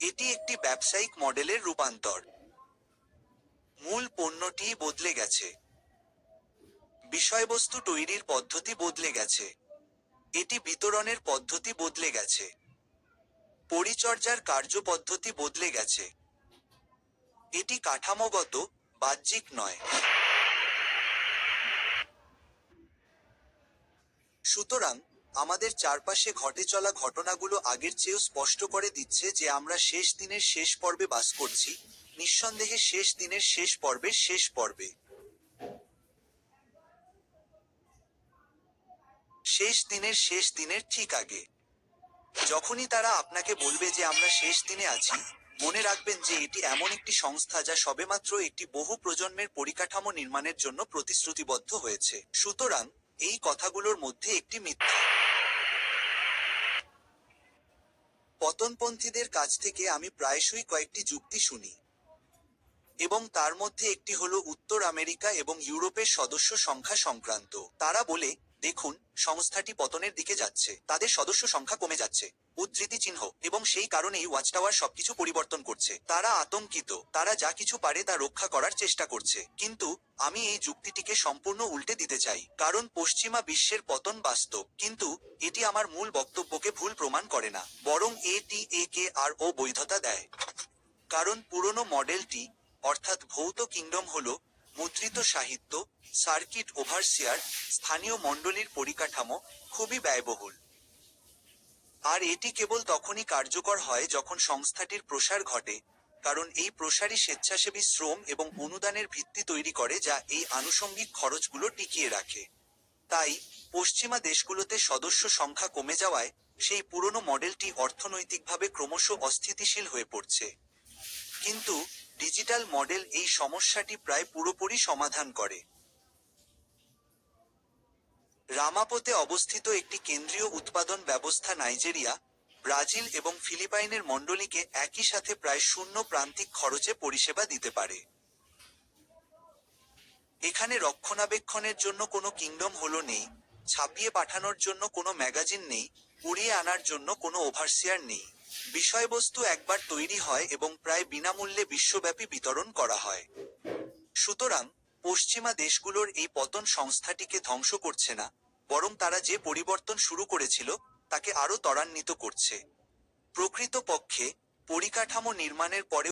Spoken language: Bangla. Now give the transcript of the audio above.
এটি একটি ব্যবসায়িক মডেলের রূপান্তর। মূল পণ্যটি বদলে গেছে, বিষয়বস্তু তৈরির পদ্ধতি বদলে গেছে, এটি বিতরণের পদ্ধতি বদলে গেছে, পরিচর্যার কার্যপদ্ধতি বদলে গেছে। এটি কাঠামোগত, বাহ্যিক নয়। সুতরাং আমাদের চারপাশে ঘটে চলা ঘটনাগুলো আগের চেয়েও স্পষ্ট করে দিচ্ছে যে আমরা শেষ দিনের শেষ পর্বে বাস করছি, নিঃসন্দেহে শেষ দিনের শেষ পর্বের শেষ পর্বে। শেষ দিনের ঠিক আগে। যখনই তারা আপনাকে বলবে যে আমরা শেষ দিনে আছি, মনে রাখবেন যে এটি এমন একটি সংস্থা যা সবেমাত্র একটি বহু প্রজন্মের পরিকাঠামো নির্মাণের জন্য প্রতিশ্রুতিবদ্ধ হয়েছে। সুতরাং এই কথাগুলোর মধ্যে একটি মিথ্যা। পতনপন্থীদের কাছ থেকে আমি প্রায়শই কয়েকটি যুক্তি শুনি, এবং তার মধ্যে একটি হলো উত্তর আমেরিকা এবং ইউরোপের সদস্য সংখ্যা সংক্রান্ত। তারা বলে, দেখুন, সংস্থাটি পতনের দিকে যাচ্ছে, তাদের সদস্য সংখ্যা কমে যাচ্ছে, উদ্ধৃতি চিহ্ন, এবং সেই কারণেই ওয়াচটাওয়ার সবকিছু পরিবর্তন করছে। তারা আতঙ্কিত, তারা যা কিছু পারে তা রক্ষা করার চেষ্টা করছে। কিন্তু আমি এই যুক্তিটিকে সম্পূর্ণ উল্টে দিতে চাই, কারণ পশ্চিমা বিশ্বের পতন বাস্তব, কিন্তু এটি আমার মূল বক্তব্যকে ভুল প্রমাণ করে না, বরং একে আরও বৈধতা দেয়। কারণ পুরনো মডেলটি, অর্থাৎ ভৌত কিংডম হল মুদ্রিত সাহিত্য, সার্কিট ওভারসিয়ার, স্থানীয় মণ্ডলীর পরিকাঠামো, খুবই ব্যয়বহুল। আর এটি কেবল তখনই কার্যকর হয় যখন সংস্থাটির প্রসার ঘটে, কারণ এই প্রসারই স্বেচ্ছাসেবী শ্রম এবং অনুদানের ভিত্তি তৈরি করে যা এই আনুষঙ্গিক খরচগুলো টিকিয়ে রাখে। তাই পশ্চিমা দেশগুলোতে সদস্য সংখ্যা কমে যাওয়ায় সেই পুরনো মডেলটি অর্থনৈতিকভাবে ক্রমশ অস্থিতিশীল হয়ে পড়ছে। কিন্তু ডিজিটাল মডেল এই সমস্যাটি প্রায় পুরোপুরি সমাধান করে। রামাপোতে অবস্থিত একটি কেন্দ্রীয় উৎপাদন ব্যবস্থা নাইজেরিয়া, ব্রাজিল এবং ফিলিপাইনের মণ্ডলীকে একই সাথে প্রায় শূন্য প্রান্তিক খরচে পরিষেবা দিতে পারে। এখানে রক্ষণাবেক্ষণের জন্য কোনো কিংডম হলো নেই, ছাপিয়ে পাঠানোর জন্য কোনো ম্যাগাজিন নেই, উড়িয়ে আনার জন্য কোনো ওভারসিয়ার নেই। বিষয়বস্তু একবার তৈরি হয় এবং প্রায় বিনামূল্যে বিশ্বব্যাপী বিতরণ করা হয়। সুতরাং পশ্চিমা দেশগুলোর এই পতন সংস্থাটিকে ধ্বংস করছে না, বরং তারা যে পরিবর্তন শুরু করেছিল তাকে আরও ত্বরান্বিত করছে। প্রকৃতপক্ষে পরিকাঠামো নির্মাণের পরে